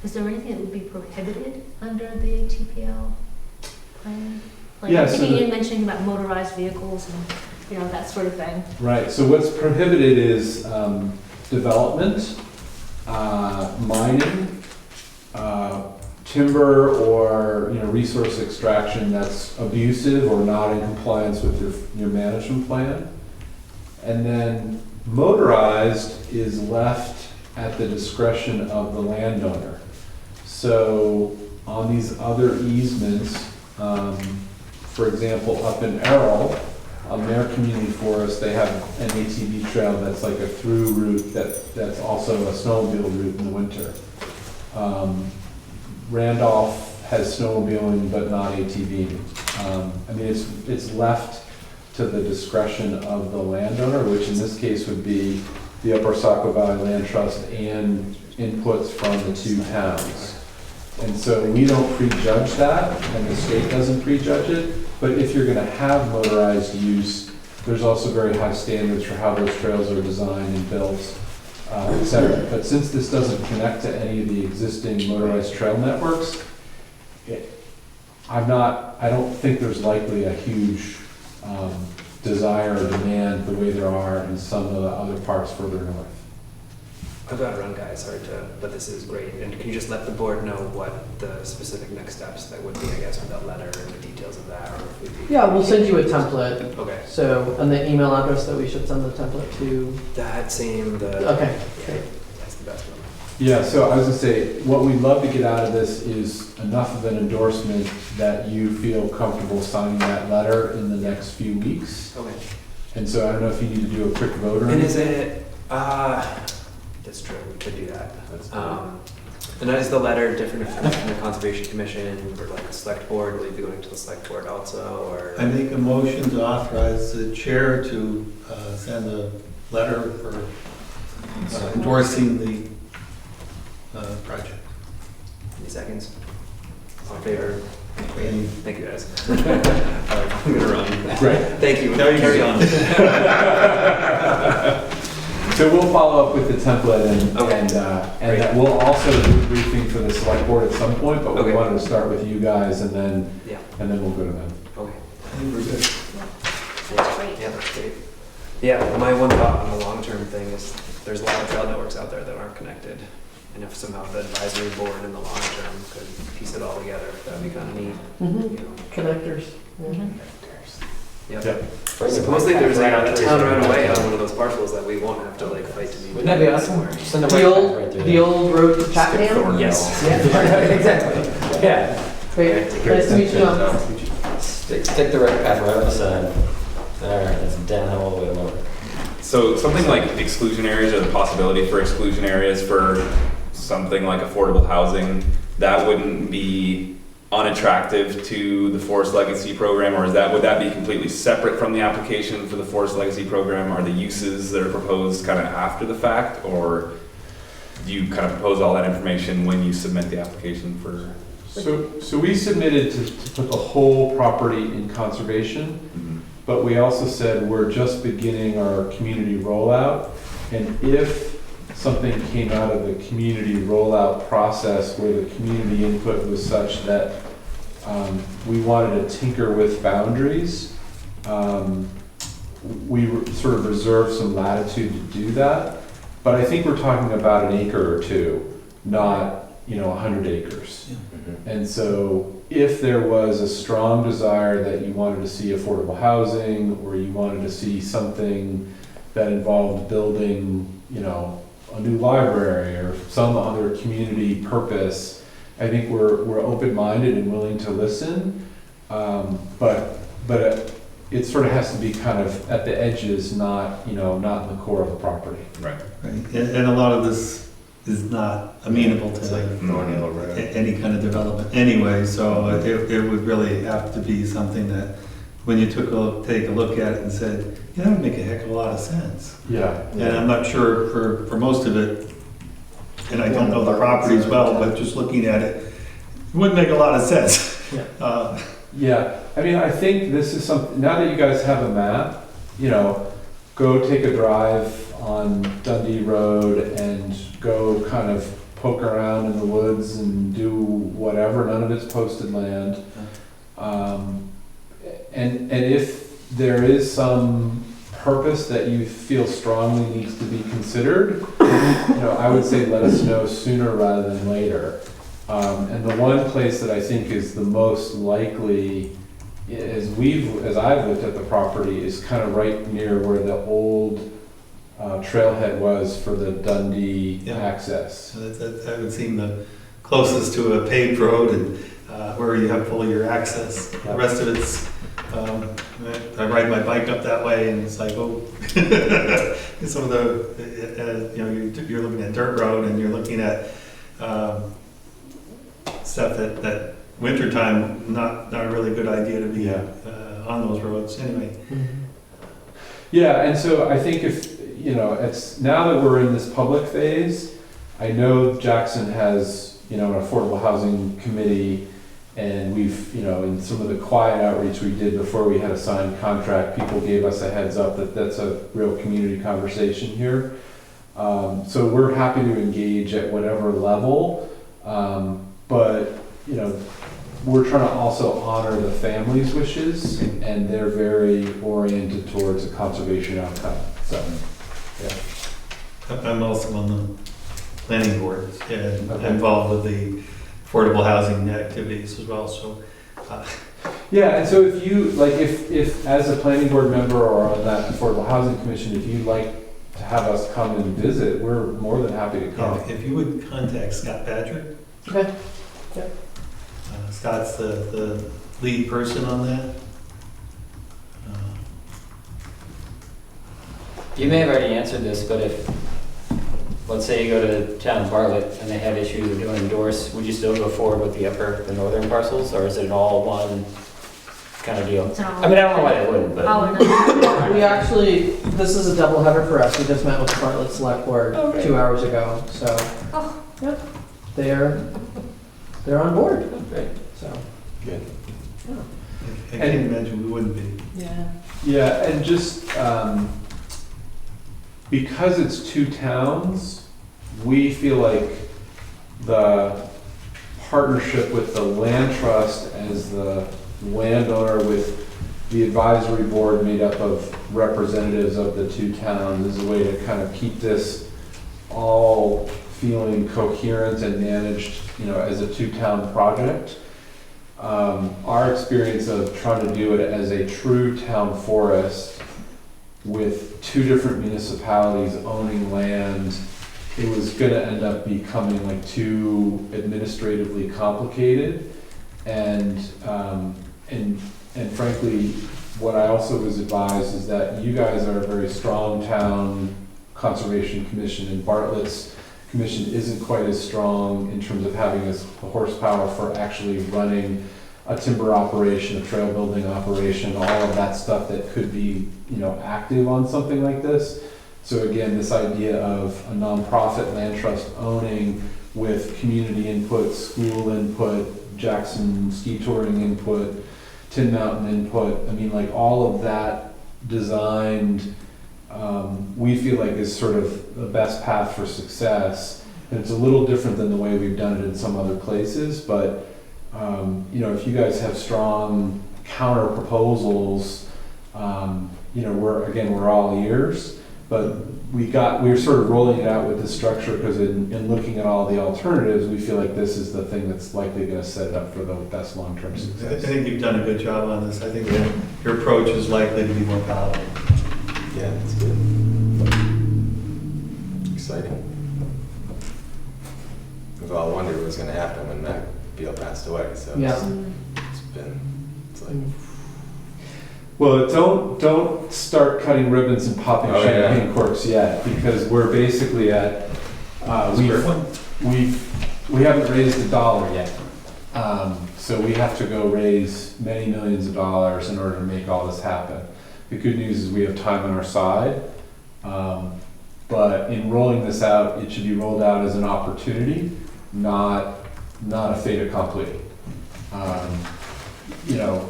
Is there anything that would be prohibited under the TPL plan? Like, Yeah, I'm so thinking you mentioning about motorized vehicles and, that sort of thing. Right, so what's prohibited is development, mining, timber or, resource extraction that's abusive or not in compliance with your management plan. And then motorized is left at the discretion of the landowner. So on these other easements, for example, up in Errol, on their community forest, they have an ATV trail that's like a through route that's also a snowmobile route in the winter. Randolph has snowmobiling but not ATVing. It's left to the discretion of the landowner, which in this case would be the Upper Saco Valley Land Trust and inputs from the two towns. And so we don't prejudge that, and the state doesn't prejudge it, but if you're gonna have motorized use, there's also very high standards for how those trails are designed and built, et cetera. But since this doesn't connect to any of the existing motorized trail networks, I don't think there's likely a huge desire or demand the way there are in some of the other parts further north. I've got to run, guys, but this is great. And can you just let the board know what the specific next steps that would be, I guess, with that letter and the details of that, or if we'd be... Yeah, we'll send you a template. Okay. So, and the email address that we should send the template to? That same, Okay, great. That's the best one. Yeah, so I was gonna say, what we'd love to get out of this is enough of an endorsement that you feel comfortable signing that letter in the next few weeks. Okay. And so I don't know if you need to do a quick vote or And is anything. it, that's true, we could do that. And is the letter different if it's from the Conservation Commission or like the select board? Will you be going to the select board also, or? I make a motion to authorize the chair to send a letter for endorsing the project. Any seconds? All in favor? Any- Thank you, guys. All right, I'm gonna run. Great. Thank you. Now you Carry can- on. So we'll follow up with the template Okay. and Great. that we'll also do a briefing for the select board at some point, but we Okay. wanted to start with you guys and then Yeah, we'll go to them. okay. I think we're good. That's great. Yeah, that's great. Yeah, my one thought on the long-term thing is there's a lot of trail networks out there that aren't connected. And if somehow the advisory board in the long term could piece it all together, that'd be kind of neat, Mhm. you know. Connectors. Yep. Yep. Supposedly there's like a town right away on one of those parcels that we won't have to like fight to be. Wouldn't that be awesome? Just send a The right old, right through the there. old road to Chatham? Yes. Yeah, exactly. Yeah. Great. Nice to meet you, John. Stick the right path right on the side. There, it's downhill all the way over. So something like exclusion areas or the possibility for exclusion areas for something like affordable housing, that wouldn't be unattractive to the Forest Legacy program, or would that be completely separate from the application for the Forest Legacy program? Are the uses that are proposed kind of after the fact, or do you kind of propose all that information when you submit the application for? So we submitted to put the whole property in conservation, but we also said we're just beginning our community rollout. And if something came out of the community rollout process where the community input was such that we wanted to tinker with boundaries, we sort of reserve some latitude to do that. But I think we're talking about an acre or two, not 100 acres. And so if there was a strong desire that you wanted to see affordable housing, or you wanted to see something that involved building, a new library or some other community purpose, I think we're open-minded and willing to listen. But it sort of has to be kind of at the edges, not in the core of the property. Right. Right, and a lot of this is not amenable to Thornhill Road. any kind of development anyway, so it would really have to be something that, when you take a look at it and said, yeah, that would make a heck of a lot of sense. Yeah. And I'm not sure for most of it, and I don't know the properties well, but just looking at it, it wouldn't make a lot of sense. Yeah. Yeah, I mean, I think this is something, now that you guys have a map, go take a drive on Dundee Road and go kind of poke around in the woods and do whatever, none of it's posted land. And if there is some purpose that you feel strongly needs to be considered, I would say let us know sooner rather than later. And the one place that I think is the most likely, as I've looked at the property, is kind of right near where the old trailhead was for the Dundee access. So that would seem the closest to a paved road and where you have fully your access. The rest of it's, I ride my bike up that way and it's like, oh, some of the, you're looking at dirt road and you're looking at stuff that wintertime, not a really good idea to be on those roads anyway. Yeah, and so I think if, it's now that we're in this public phase, I know Jackson has, an affordable housing committee, and we've, in some of the quiet outreach we did before we had a signed contract, people gave us a heads up that that's a real community conversation here. So we're happy to engage at whatever level, but, we're trying to also honor the family's wishes, and they're very oriented towards a conservation outcome, so, yeah. I'm also on the planning board and Okay. involved with the affordable housing activities as well, so. Yeah, and so if you, if as a planning board member or on that affordable housing commission, if you'd like to have us come and visit, we're more than happy to come. If you would contact Scott Patrick. Okay. Scott's the lead person on that. You may have already answered this, but if, let's say you go to town of Bartlett and they have issues with doing endorse, would you still go forward with the northern parcels, or is it all one kind of deal? It's all- I mean, I don't know why they wouldn't, but. Oh, no. We actually, this is a double header for us. We just met with the Bartlett Select Board 2 hours ago, so. Oh. Yep. They're on board, Great. so. Good. I can't imagine we wouldn't be. Yeah. Yeah, and just, because it's 2 towns, we feel like the partnership with the land trust as the landowner with the advisory board made up of representatives of the 2 towns is a way to kind of keep this all feeling coherent and managed, you know, as a two-town project. Our experience of trying to do it as a true town forest with two different municipalities owning land, it was gonna end up becoming like too administratively complicated. And frankly, what I also was advised is that you guys are a very strong town conservation commission, and Bartlett's commission isn't quite as strong in terms of having the horsepower for actually running a timber operation, a trail building operation, all of that stuff that could be, you know, active on something like this. So again, this idea of a nonprofit land trust owning with community input, school input, Jackson ski touring input, Tin Mountain input, I mean, like all of that designed, we feel like is sort of the best path for success. And it's a little different than the way we've done it in some other places, but you know, if you guys have strong counter proposals, you know, we're all ears, but we're sort of rolling it out with this structure because in looking at all the alternatives, we feel like this is the thing that's likely going to set it up for the best long-term I success. think you've done a good job on this. I think that your approach is likely to be more palatable. Yeah, that's good. Exciting. We've all wondered what was gonna happen when Mac Beal passed away, so Yeah. it's like, Well, don't start cutting ribbons and popping Oh, yeah. champagne corks yet, because we're basically at, we haven't raised a dollar yet. So we have to go raise many millions of dollars in order to make all this happen. The good news is we have time on our side, but in rolling this out, it should be rolled out as an opportunity, not a fait accompli. You know,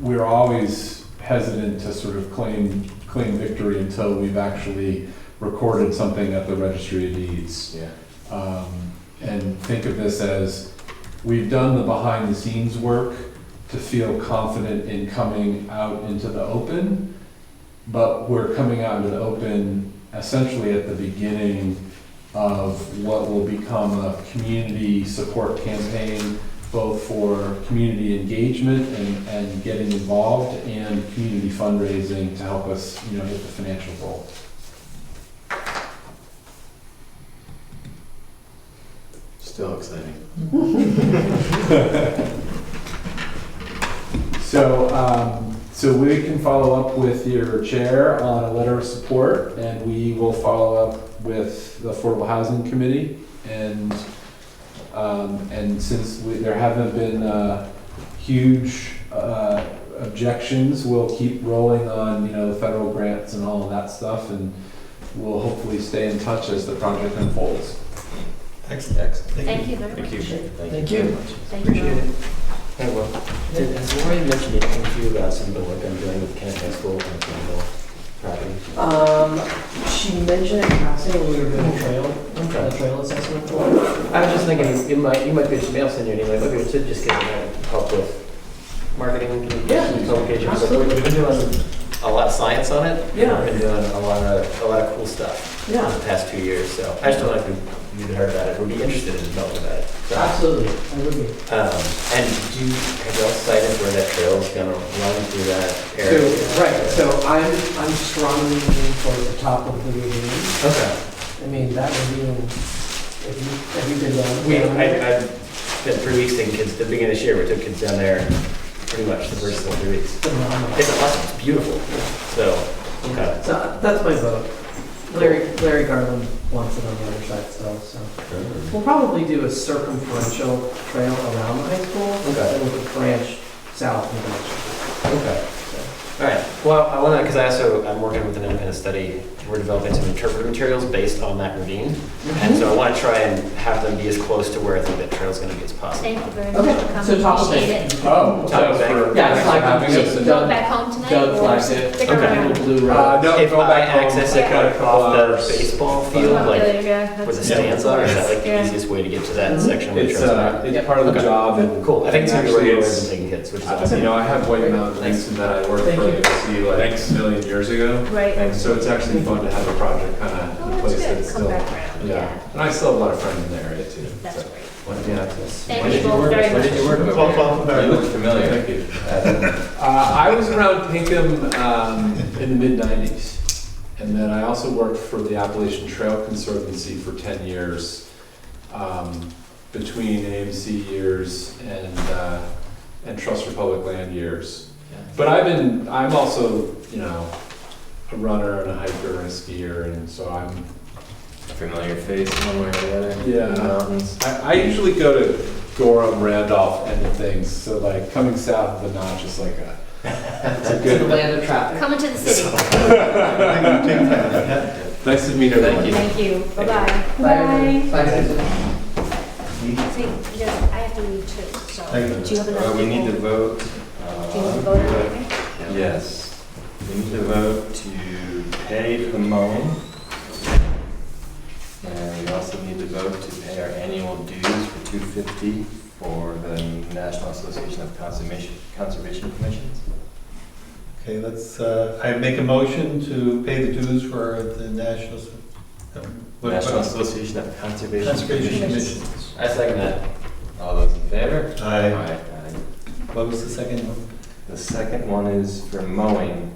we're always hesitant to sort of claim victory until we've actually recorded something at the Registry of Deeds. yeah. And think of this as, we've done the behind the scenes work to feel confident in coming out into the open, but we're coming out into the open essentially at the beginning of what will become a community support campaign, both for community engagement and getting involved, and community fundraising to help us, you know, hit the financial goal. Still exciting. So we can follow up with your chair on a letter of support, and we will follow up with the Affordable Housing Committee. And since there haven't been huge objections, we'll keep rolling on, you know, the federal grants and all of that stuff, and we'll hopefully stay in touch as the project unfolds. Excellent. Thank you very much. Thank you. Thank you. very much. Thank you. Appreciate it. Hey, well, has Lori mentioned anything to you about some of the work I'm doing with Kent High School on the Campbell property? She mentioned it in passing when we were doing the trail assessment for it. I was just thinking, you might be just mail send you an email, maybe we should just get help with marketing, communications, publications. absolutely. We've been doing a lot of science on it. Yeah. We've been doing a lot of cool stuff in Yeah, the past 2 years, so I just don't know if you've heard about it, would be interested in developing about it. So, absolutely, I would be. and have you all decided where that trail is gonna run through that area? So I'm strongly leaning towards the top of the ravine. Okay. I mean, that ravine, have you been down? I've spent 3 weeks taking kids, the beginning of this year, we took kids down there pretty much the first 3 weeks. Phenomenal. It's awesome, it's beautiful, so, okay. So that's my vote. Larry Garland wants it on the other side still, so. We'll probably do a circumferential trail around the high school. Okay. And we could branch south and back. Okay. All right, well, I want to, because I'm working with an independent study, we're developing some interpretive materials based on that ravine. And so I want to try and have them be as close to where I think that trail's going to be as possible. Thank you very much Okay, for coming. so top of Appreciate it. it. Oh, Top bank. Yeah, it's like having us. Should we go back home tonight? Doug or flagged it. stick Okay. around? Blue road. No, If go I back home. access it kind of off the baseball field, Oh, like there you go. where the That's- stands are, is that like the Yeah. easiest way to get to that section where the It's, trails are? part of the Okay. job, and Cool, I think it's going to be actually way better it's- than taking kids, which is awesome. you know, I have White Mountains that I work Thank for see like Thanks. a million years ago. Right. And so it's actually fun to have a project kind of Oh, in that's place good. that's Come still, back around, yeah. And I still have a lot of friends in the area too. That's so. great. Yeah. Thank you both very Where did you much. work? Welcome back. You look familiar. Thank you. I was around Pinkham in the mid-90s. And then I also worked for the Appalachian Trail Conservancy for 10 years, between AMC years and Trust for Public Land years. But I'm also, a runner and a hiker and a skier, and so I'm, Familiar face one way or the other. Yeah. In the mountains. I usually go to Gorham, Randolph, end of things, so like coming south of the Notch is like it's a To the good. land of traffic. Coming to the city. Nice to meet everyone. Thank you. Bye-bye. Bye. Bye. See, I have to leave too, so Thank you. do you have another? We need to vote. Do you need to vote on anything? Yes. We need to vote to pay for the mowing. And we also need to vote to pay our annual dues for $250 for the National Association of Conservation Commissions. Okay, I make a motion to pay the dues for the National Association of Conservation Conservation Commissions. Commissions. I second that. All those in favor? Aye. Aye. What was the second one? The second one is for mowing.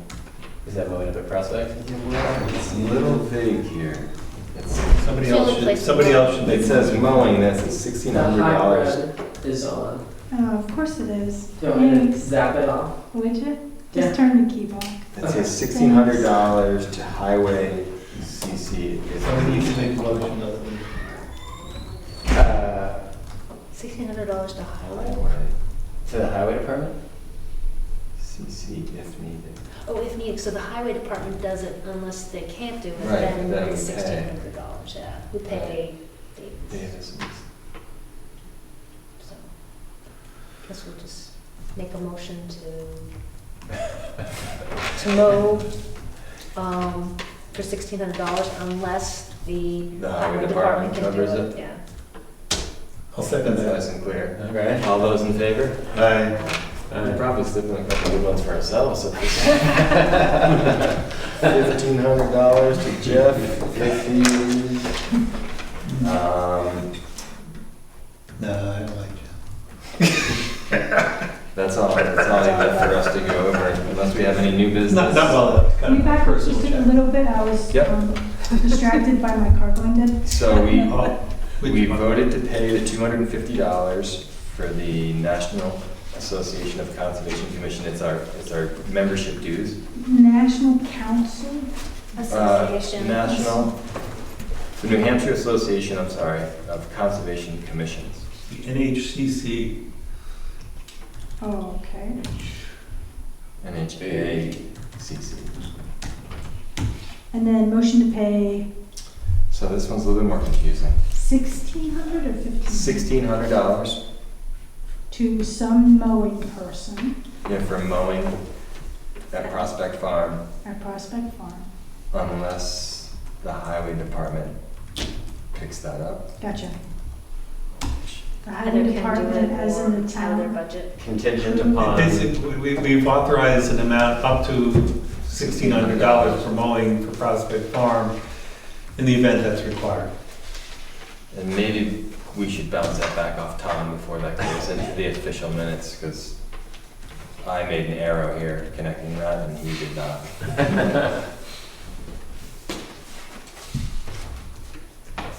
Is that mowing up at Prospect? It's a little vague here. It's, Somebody It's the else only should, place to somebody go. else should make. it says mowing, that's The $1,600. hybrid is on. Oh, of course it is. Do you want me to Thanks. zap it off? Would you? Yeah. Just turn the key off. It says $1,600 to highway CC. Somebody needs to make a motion other than. $1,600 to highway? Highway To the highway department? CC if needed. Oh, if needed, so the highway department does it unless they can't do it, Right, then then it's we pay. $1,600, yeah. We pay Davis. Davis. So, guess we'll just make a motion to mow, for $1,600 unless the highway department can do covers it, it. yeah. I'll second That's that. nice and clear. Okay. All those in favor? Aye. We're probably slipping a couple good ones for ourselves. So $1,500 to Jeff, $50. No, I don't like That's all I have for us to go over, unless we have any new you. business. Not well, Can kind we of back up personal just a chat. little bit? I was Yep. distracted by my car going dead. So we Oh, We voted to pay the $250 for the National Association of Conservation Commission. It's our membership dues. National Council? Association. The New Hampshire Association, of Conservation Commissions. The NHCC. Oh, okay. NHACC. And then motion to pay So this one's a little bit more confusing. 1,600 or 1,500? $1,600 To some mowing person for mowing at Prospect Farm at Prospect Farm. unless the highway department picks that up. Gotcha. The Either highway can do department, it as or in the out of their town. budget. Contingent upon. Basically, we've authorized an amount up to $1,600 for mowing for Prospect Farm in the event that's required. And maybe we should bounce that back off Tom before that goes into the official minutes, because I made an arrow here connecting that and he did not.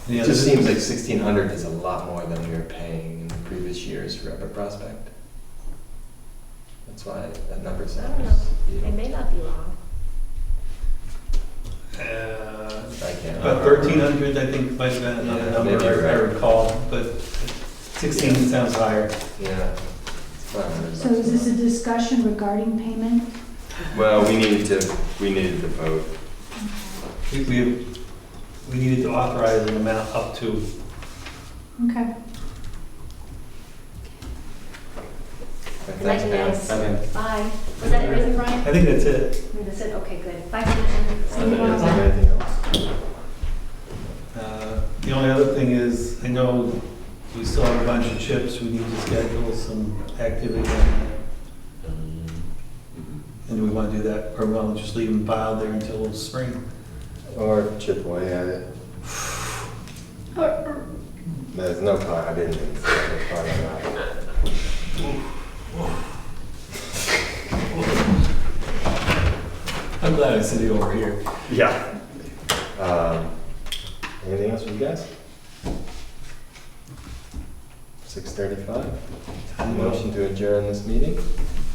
Any It other just seems like business? 1,600 is a lot more than we were paying in the previous years for Upper Prospect. That's why that number I don't sounds. know. They may not be wrong. I can't. About 1,300, I think, might have been another Yeah, number maybe you're I right. recall, but 16 sounds higher. Yeah. It's $500 So is this a discussion regarding payment? Well, we needed to vote. We needed to authorize an amount up to. Okay. Thanks, Nice, Pam. guys. Okay. Bye. Is that everything, Brian? I think that's it. That's it? Okay, good. Bye, Susan. Anything else? The only other thing is, I know we still have a bunch of chips, we need to schedule some activity on that. And do we want to do that, or we want to just leave them piled there until spring? Or chip away at it. There's no part, I didn't even say there's part on that. I'm glad I'm sitting over here. Yeah. Anything else from you guys? 6:35. Motion to adjourn this meeting.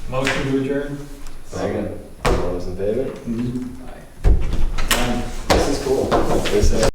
Motion to adjourn? Second. All those in favor? Mhm. This is cool. This is.